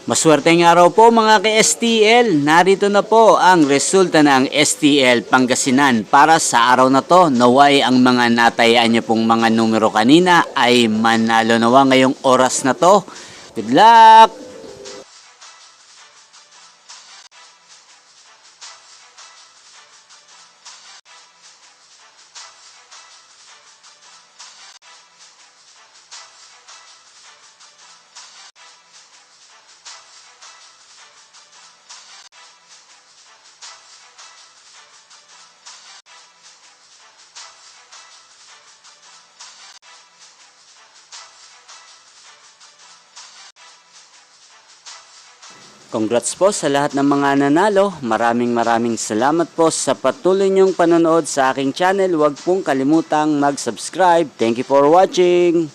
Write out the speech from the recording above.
Maswerteng araw po mga ka-STL. Narito na po ang resulta ng STL Pangasinan para sa araw na to. Naway ang mga natayaan niyo pong mga numero kanina ay manalo nawa ngayong oras na to. Good luck! Congrats po sa lahat ng mga nanalo. Maraming salamat po sa patuloy niyong panonood sa aking channel. Huwag pong kalimutang mag-subscribe. Thank you for watching.